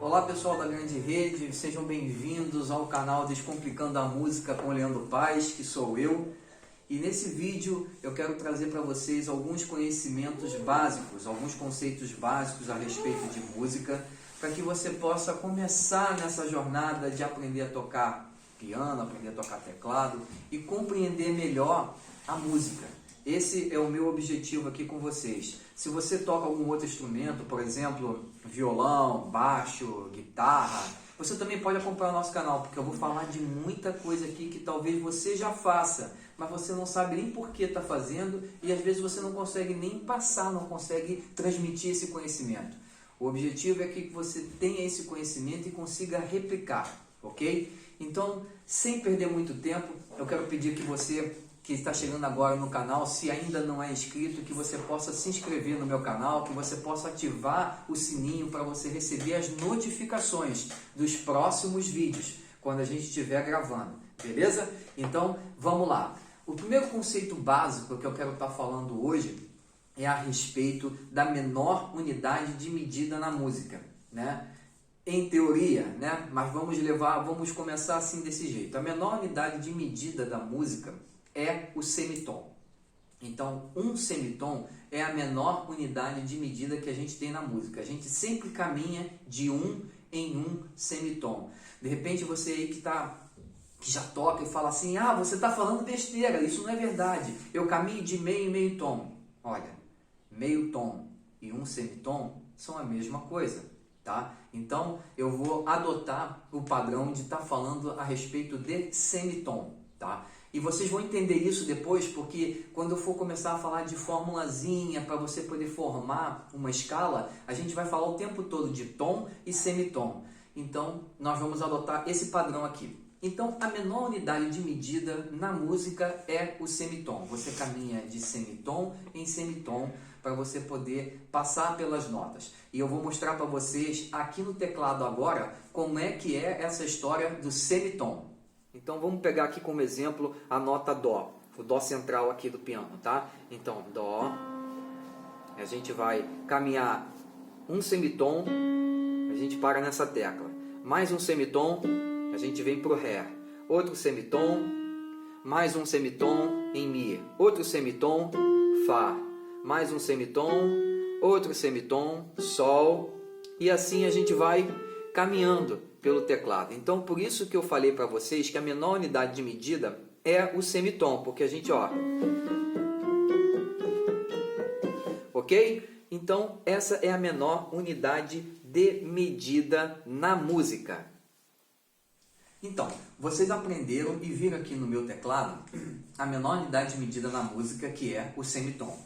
Olá pessoal da Grande Rede, sejam bem-vindos ao canal Descomplicando a Música com Leandro Paes, que sou eu. E nesse vídeo eu quero trazer para vocês alguns conhecimentos básicos, alguns conceitos básicos a respeito de música, para que você possa começar nessa jornada de aprender a tocar piano, aprender a tocar teclado e compreender melhor a música. Esse é o meu objetivo aqui com vocês. Se você toca algum outro instrumento, por exemplo, violão, baixo, guitarra, você também pode acompanhar o nosso canal, porque eu vou falar de muita coisa aqui que talvez você já faça, mas você não sabe nem por que está fazendo e às vezes você não consegue nem passar, não consegue transmitir esse conhecimento. O objetivo é que você tenha esse conhecimento e consiga replicar, ok? Então, sem perder muito tempo, eu quero pedir que você que está chegando agora no canal, se ainda não é inscrito, que você possa se inscrever no meu canal, que você possa ativar o sininho para você receber as notificações dos próximos vídeos, quando a gente estiver gravando, beleza? Então, vamos lá. O primeiro conceito básico que eu quero estar falando hoje é a respeito da menor unidade de medida na música, né? Em teoria, né? Mas vamos começar assim desse jeito. A menor unidade de medida da música é o semitom. Então, um semitom é a menor unidade de medida que a gente tem na música. A gente sempre caminha de um em um semitom. De repente, você aí que já toca e fala assim, você está falando besteira, isso não é verdade. Eu caminho de meio em meio tom. Olha, meio tom e um semitom são a mesma coisa, tá? Então, eu vou adotar o padrão de estar falando a respeito de semitom, tá? E vocês vão entender isso depois, porque quando eu for começar a falar de formulazinha para você poder formar uma escala, a gente vai falar o tempo todo de tom e semitom. Então, nós vamos adotar esse padrão aqui. Então, a menor unidade de medida na música é o semitom. Você caminha de semitom em semitom para você poder passar pelas notas. E eu vou mostrar para vocês aqui no teclado agora como é que é essa história do semitom. Então vamos pegar aqui como exemplo a nota Dó, o Dó central aqui do piano, tá? Então, Dó, a gente vai caminhar um semitom, a gente para nessa tecla. Mais um semitom, a gente vem pro Ré. Outro semitom, mais um semitom em Mi. Outro semitom, Fá. Mais um semitom, outro semitom, Sol. E assim a gente vai caminhando pelo teclado. Então, por isso que eu falei para vocês que a menor unidade de medida é o semitom, porque a gente, ok? Então, essa é a menor unidade de medida na música. Então, vocês aprenderam e viram aqui no meu teclado a menor unidade de medida na música, que é o semitom.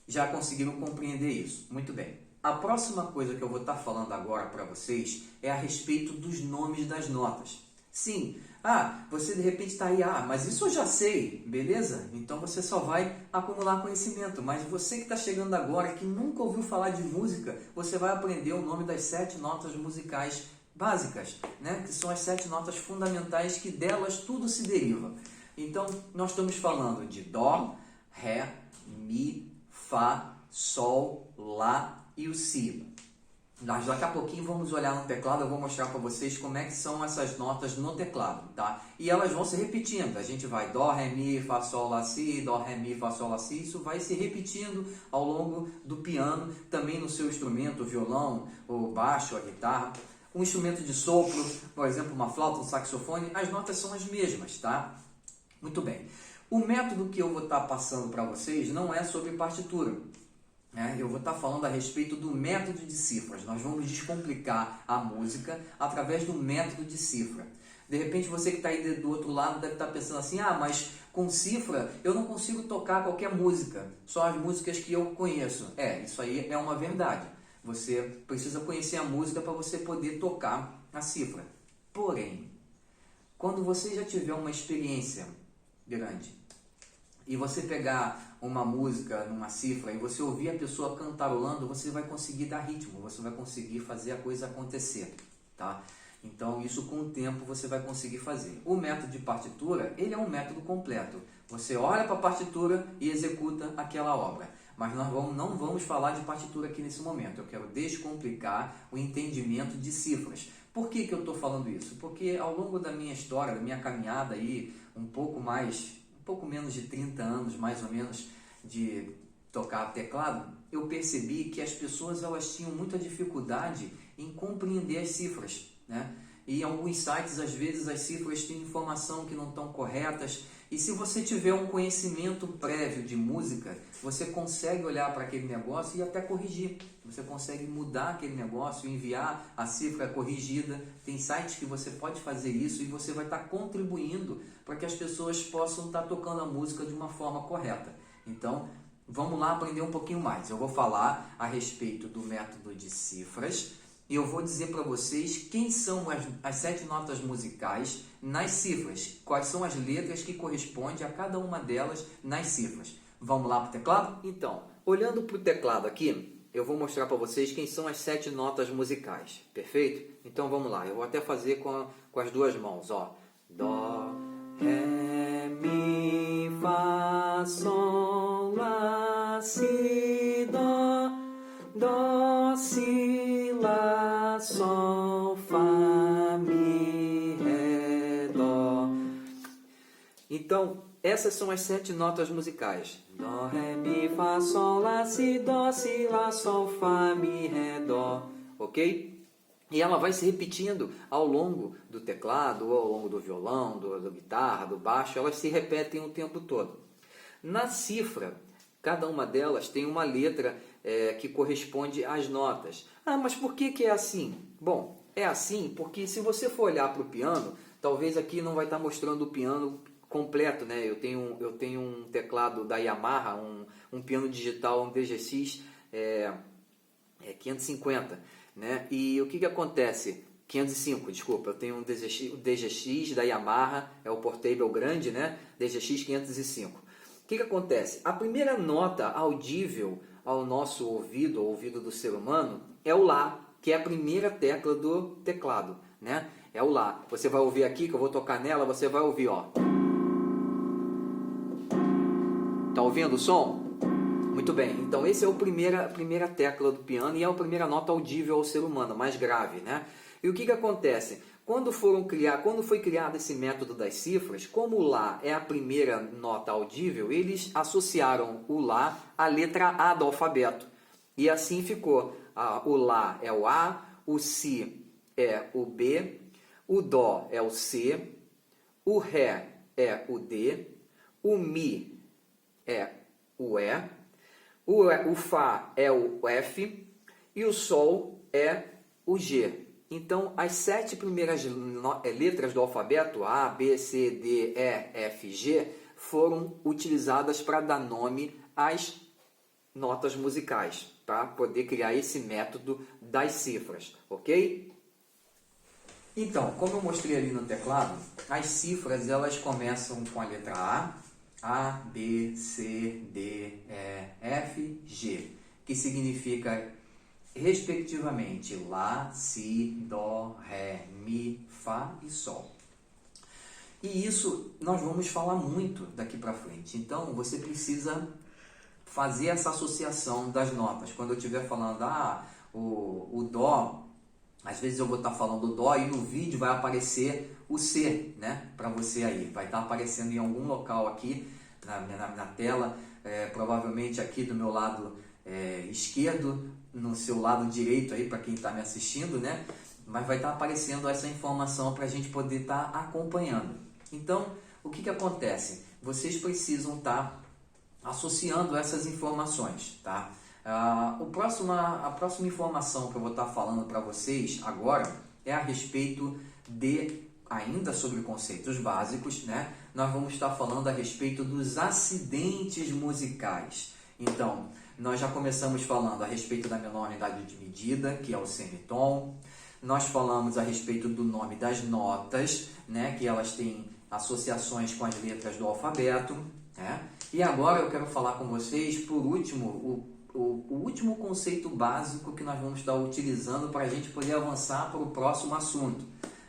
Já conseguiram compreender isso? Muito bem. A próxima coisa que eu vou estar falando agora para vocês é a respeito dos nomes das notas. Sim, você de repente está aí, mas isso eu já sei, beleza? Então você só vai acumular conhecimento. Mas você que está chegando agora, que nunca ouviu falar de música, você vai aprender o nome das 7 notas musicais básicas, né? Que são as 7 notas fundamentais que delas tudo se deriva. Então nós estamos falando de Dó, Ré, Mi, Fá, Sol, Lá e o Si. Nós daqui a pouquinho vamos olhar no teclado, eu vou mostrar para vocês como é que são essas notas no teclado, tá? E elas vão se repetindo, a gente vai Dó, Ré, Mi, Fá, Sol, Lá, Si, Dó, Ré, Mi, Fá, Sol, Lá, Si, isso vai se repetindo ao longo do piano, também no seu instrumento, o violão, o baixo, a guitarra, um instrumento de sopro, por exemplo, uma flauta, um saxofone, as notas são as mesmas, tá? Muito bem. O método que eu vou estar passando para vocês não é sobre partitura. Eu vou estar falando a respeito do método de cifras. Nós vamos descomplicar a música através do método de cifra. De repente você que está aí do outro lado deve estar pensando assim, mas com cifra eu não consigo tocar qualquer música, só as músicas que eu conheço. Isso aí é uma verdade. Você precisa conhecer a música para você poder tocar a cifra. Porém, quando você já tiver uma experiência grande, e você pegar uma música numa cifra e você ouvir a pessoa cantarolando, você vai conseguir dar ritmo, você vai conseguir fazer a coisa acontecer, tá? Então, isso com o tempo você vai conseguir fazer. O método de partitura, ele é um método completo. Você olha para a partitura e executa aquela obra. Mas nós não vamos falar de partitura aqui nesse momento. Eu quero descomplicar o entendimento de cifras. Por que eu estou falando isso? Porque ao longo da minha história, da minha caminhada aí, um pouco menos de 30 anos mais ou menos de tocar teclado, eu percebi que as pessoas elas tinham muita dificuldade em compreender as cifras, né? E em alguns sites, às vezes, as cifras têm informação que não estão corretas. E se você tiver um conhecimento prévio de música, você consegue olhar para aquele negócio e até corrigir. Você consegue mudar aquele negócio, enviar a cifra corrigida. Tem sites que você pode fazer isso e você vai estar contribuindo para que as pessoas possam estar tocando a música de uma forma correta. Então, vamos lá aprender um pouquinho mais. Eu vou falar a respeito do método de cifras. E eu vou dizer para vocês quem são as 7 notas musicais nas cifras. Quais são as letras que correspondem a cada uma delas nas cifras. Vamos lá para o teclado? Então, olhando para o teclado aqui, eu vou mostrar para vocês quem são as 7 notas musicais. Perfeito? Então vamos lá. Eu vou até fazer com as duas mãos. Ó. Dó, Ré, Mi, Fá, Sol, Lá, Si, Dó. Dó, Si, Lá, Sol, Fá, Mi, Ré, Dó. Então, essas são as 7 notas musicais. Dó, Ré, Mi, Fá, Sol, Lá, Si, Dó, Si, Lá, Sol, Fá, Mi, Ré, Dó. Ok? E ela vai se repetindo ao longo do teclado, ao longo do violão, da guitarra, do baixo. Elas se repetem o tempo todo. Na cifra, cada uma delas tem uma letra que corresponde às notas. Ah, mas por que é assim? Bom, é assim porque se você for olhar para o piano, talvez aqui não vai estar mostrando o piano completo, né? Eu tenho um teclado da Yamaha, um piano digital, um DGX 550, né? E o que acontece? 505, desculpa, eu tenho um DGX da Yamaha, é o portable grande, né? DGX 505. O que acontece? A primeira nota audível ao nosso ouvido, ao ouvido do ser humano, é o Lá, que é a primeira tecla do teclado, né? É o Lá. Você vai ouvir aqui, que eu vou tocar nela, você vai ouvir, ó. Tá ouvindo o som? Muito bem. Então, esse é a primeira tecla do piano e é a primeira nota audível ao ser humano, mais grave, né? E o que acontece? Quando foi criado esse método das cifras, como o Lá é a primeira nota audível, eles associaram o Lá à letra A do alfabeto. E assim ficou. O Lá é o A, o Si é o B, o Dó é o C, o Ré é o D, o Mi é o E, o Fá é o F e o Sol é o G. Então, as 7 primeiras letras do alfabeto, A, B, C, D, E, F, G, foram utilizadas para dar nome às notas musicais, para poder criar esse método das cifras, ok? Então, como eu mostrei ali no teclado, as cifras elas começam com a letra A, B, C, D, E, F, G, que significa respectivamente Lá, Si, Dó, Ré, Mi, Fá e Sol. E isso nós vamos falar muito daqui para frente. Então você precisa fazer essa associação das notas. Quando eu estiver falando o Dó, às vezes eu vou estar falando o Dó e no vídeo vai aparecer o C, né? Para você aí. Vai estar aparecendo em algum local aqui na tela, provavelmente aqui do meu lado esquerdo, no seu lado direito aí para quem está me assistindo, né? Mas vai estar aparecendo essa informação para a gente poder estar acompanhando. Então, o que acontece? Vocês precisam estar associando essas informações, tá? A próxima informação que eu vou estar falando para vocês agora é a respeito ainda sobre conceitos básicos, né? Nós vamos estar falando a respeito dos acidentes musicais. Então, nós já começamos falando a respeito da menor unidade de medida, que é o semitom. Nós falamos a respeito do nome das notas, né, que elas têm associações com as letras do alfabeto, né? E agora eu quero falar com vocês, por último, o último conceito básico que nós vamos estar utilizando para a gente poder avançar para o próximo assunto,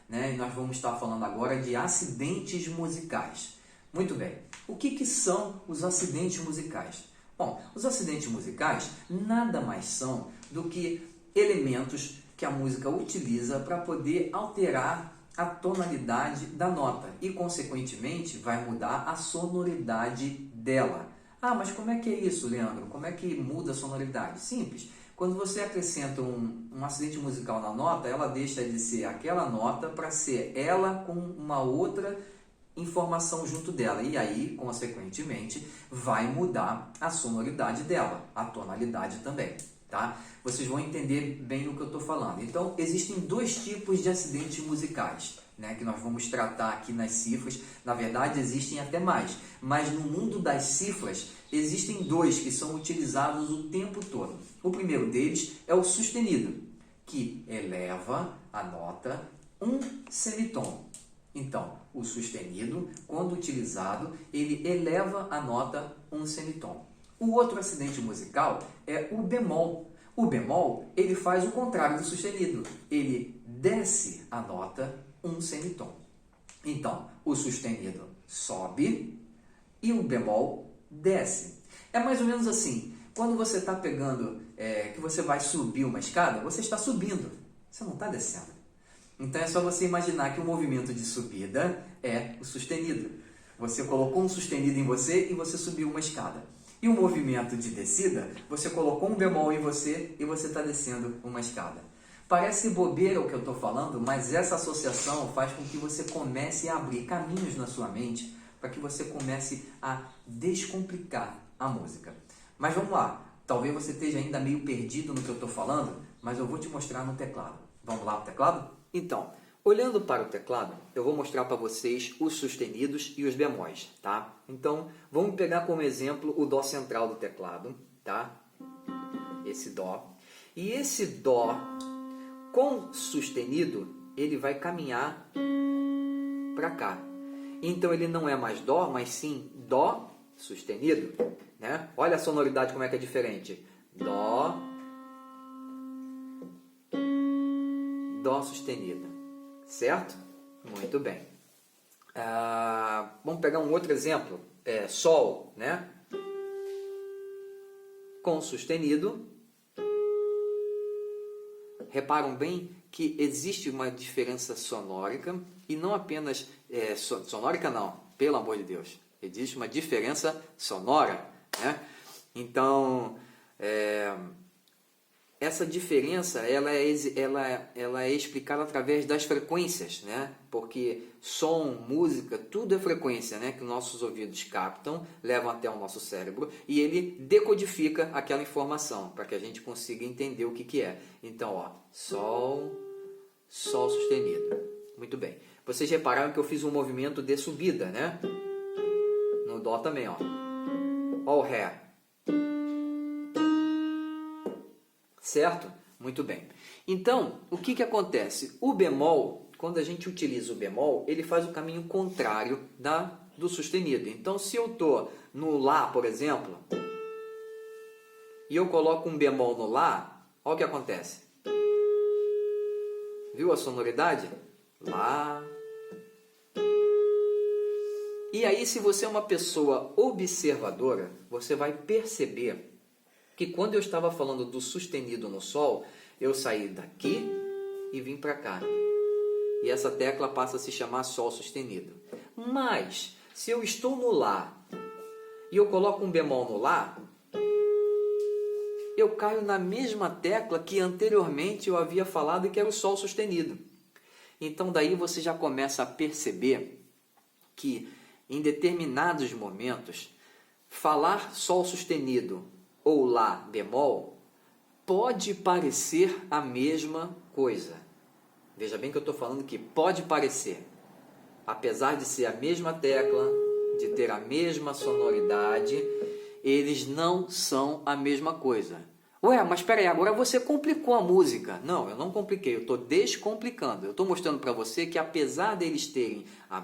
né? E nós vamos estar falando agora de acidentes musicais. Muito bem. O que são os acidentes musicais? Bom, os acidentes musicais nada mais são do que elementos que a música utiliza para poder alterar a tonalidade da nota e, consequentemente, vai mudar a sonoridade dela. Ah, mas como é que é isso, Leandro? Como é que muda a sonoridade? Simples. Quando você acrescenta um acidente musical na nota, ela deixa de ser aquela nota para ser ela com uma outra informação junto dela. E aí, consequentemente, vai mudar a sonoridade dela, a tonalidade também. Tá? Vocês vão entender bem o que eu estou falando. Então, existem dois tipos de acidentes musicais, né, que nós vamos tratar aqui nas cifras. Na verdade, existem até mais, mas no mundo das cifras, existem dois que são utilizados o tempo todo. O primeiro deles é o sustenido, que eleva a nota um semitom. Então, o sustenido, quando utilizado, ele eleva a nota um semitom. O outro acidente musical é o bemol. O bemol, ele faz o contrário do sustenido. Ele desce a nota um semitom. Então, o sustenido sobe e o bemol desce. É mais ou menos assim. Quando você está pegando, que você vai subir uma escada, você está subindo. Você não está descendo. Então, é só você imaginar que o movimento de subida é o sustenido. Você colocou um sustenido em você e você subiu uma escada. E o movimento de descida, você colocou um bemol em você e você está descendo uma escada. Parece bobeira o que eu estou falando, mas essa associação faz com que você comece a abrir caminhos na sua mente para que você comece a descomplicar a música. Mas vamos lá, talvez você esteja ainda meio perdido no que eu estou falando, mas eu vou te mostrar no teclado. Vamos lá para o teclado? Então, olhando para o teclado, eu vou mostrar para vocês os sustenidos e os bemóis, tá? Então, vamos pegar como exemplo o Dó central do teclado, tá? Esse Dó. E esse Dó com sustenido, ele vai caminhar para cá. Então, ele não é mais Dó, mas sim Dó sustenido, né? Olha a sonoridade como é que é diferente. Dó, Dó sustenido. Certo? Muito bem. Vamos pegar um outro exemplo. Sol, né? Com sustenido. Reparam bem que existe uma diferença sonórica e não apenas... sonórica não, pelo amor de Deus. Existe uma diferença sonora, né? Então... essa diferença ela é explicada através das frequências, né? Porque som, música, tudo é frequência, né? Que nossos ouvidos captam, levam até o nosso cérebro e ele decodifica aquela informação para que a gente consiga entender o que é. Então, ó, Sol, Sol sustenido. Muito bem. Vocês repararam que eu fiz um movimento de subida, né? No Dó também, ó. Ó o Ré. Certo? Muito bem. Então, o que acontece? O bemol, quando a gente utiliza o bemol, ele faz o caminho contrário do sustenido. Então, se eu estou no Lá, por exemplo, e eu coloco um bemol no Lá, olha o que acontece. Viu a sonoridade? Lá. E aí, se você é uma pessoa observadora, você vai perceber que quando eu estava falando do sustenido no Sol, eu saí daqui e vim para cá. E essa tecla passa a se chamar Sol sustenido. Mas, se eu estou no Lá e eu coloco um bemol no Lá, eu caio na mesma tecla que anteriormente eu havia falado que era o Sol sustenido. Então daí você já começa a perceber que em determinados momentos, falar Sol sustenido ou Lá bemol pode parecer a mesma coisa. Veja bem que eu estou falando que pode parecer. Apesar de ser a mesma tecla, de ter a mesma sonoridade, eles não são a mesma coisa. Ué, mas espera aí, agora você complicou a música. Não, eu não compliquei, eu estou descomplicando. Eu estou mostrando para você que apesar deles terem a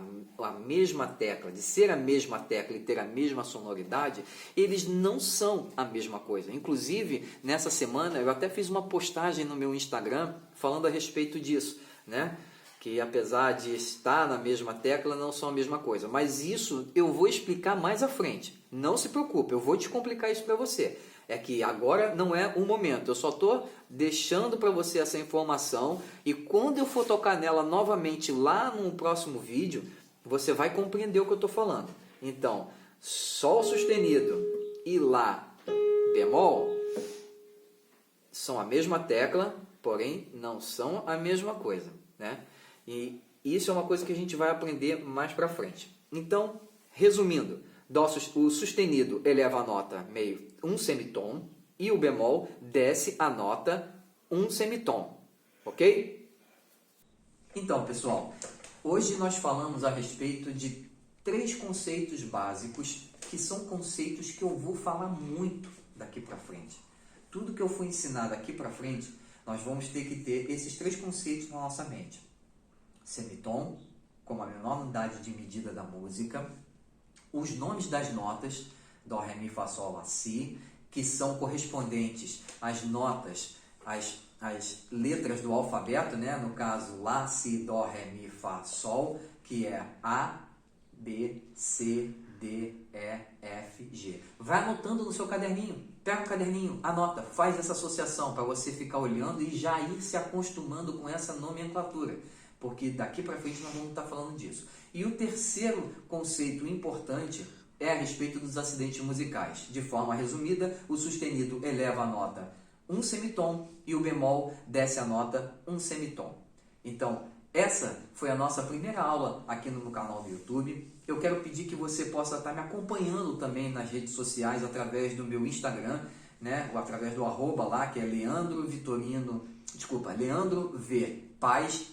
mesma tecla, de ser a mesma tecla e ter a mesma sonoridade, eles não são a mesma coisa. Inclusive, nessa semana, eu até fiz uma postagem no meu Instagram falando a respeito disso, né? que apesar de estar na mesma tecla, não são a mesma coisa. Mas isso eu vou explicar mais à frente. Não se preocupe, eu vou descomplicar isso para você. É que agora não é o momento, eu só estou deixando para você essa informação e quando eu for tocar nela novamente lá no próximo vídeo, você vai compreender o que eu estou falando. Então, Sol sustenido e Lá bemol são a mesma tecla, porém não são a mesma coisa, né? E isso é uma coisa que a gente vai aprender mais para frente. Então, resumindo, o sustenido eleva a nota meio um semitom e o bemol desce a nota um semitom, ok? Então, pessoal, hoje nós falamos a respeito de 3 conceitos básicos que são conceitos que eu vou falar muito daqui para frente. Tudo que eu for ensinar daqui para frente, nós vamos ter que ter esses 3 conceitos na nossa mente. Semitom, como a menor unidade de medida da música, os nomes das notas, Dó, Ré, Mi, Fá, Sol, Lá, Si, que são correspondentes às notas, às letras do alfabeto, né? No caso, Lá, Si, Dó, Ré, Mi, Fá, Sol, que é A, B, C, D, E, F, G. Vai anotando no seu caderninho, pega o caderninho, anota, faz essa associação para você ficar olhando e já ir se acostumando com essa nomenclatura, porque daqui para frente nós vamos estar falando disso. E o terceiro conceito importante é a respeito dos acidentes musicais. De forma resumida, o sustenido eleva a nota um semitom e o bemol desce a nota um semitom. Então, essa foi a nossa primeira aula aqui no canal do YouTube. Eu quero pedir que você possa estar me acompanhando também nas redes sociais através do meu Instagram, né? Ou através do arroba lá, que é Leandro V Paz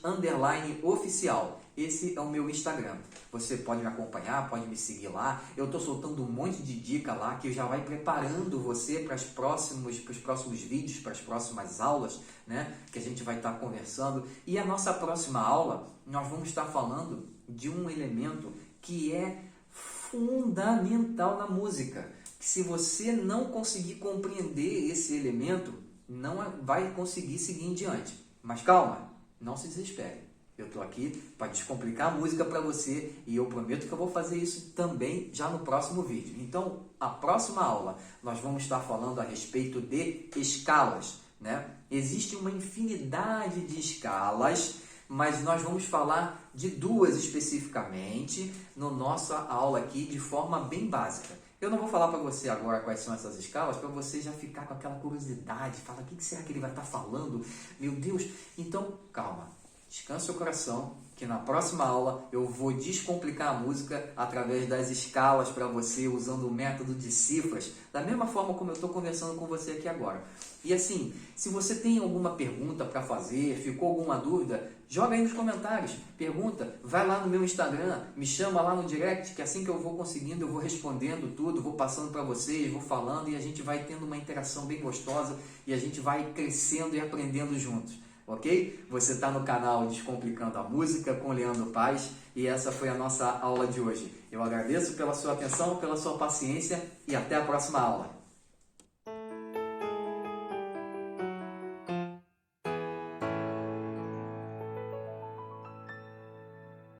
_oficial. Esse é o meu Instagram. Você pode me acompanhar, pode me seguir lá. Eu estou soltando um monte de dica lá que já vai preparando você para os próximos vídeos, para as próximas aulas, né? Que a gente vai estar conversando. E a nossa próxima aula, nós vamos estar falando de um elemento que é fundamental na música. Que se você não conseguir compreender esse elemento, não vai conseguir seguir em diante. Mas calma, não se desespere. Eu estou aqui para descomplicar a música para você e eu prometo que eu vou fazer isso também já no próximo vídeo. Então, a próxima aula nós vamos estar falando a respeito de escalas, né? Existe uma infinidade de escalas, mas nós vamos falar de 2 especificamente na nossa aula aqui de forma bem básica. Eu não vou falar para você agora quais são essas escalas, para você já ficar com aquela curiosidade, falar o que será que ele vai estar falando? Meu Deus! Então, calma. Descanse seu coração, que na próxima aula eu vou descomplicar a música através das escalas para você, usando o método de cifras, da mesma forma como eu estou conversando com você aqui agora. E assim, se você tem alguma pergunta para fazer, ficou alguma dúvida, joga aí nos comentários, pergunta, vai lá no meu Instagram, me chama lá no direct, que assim que eu vou conseguindo, eu vou respondendo tudo, vou passando para vocês, vou falando e a gente vai tendo uma interação bem gostosa e a gente vai crescendo e aprendendo juntos. Ok? Você está no canal Descomplicando a Música com Leandro Paz e essa foi a nossa aula de hoje. Eu agradeço pela sua atenção, pela sua paciência e até a próxima aula.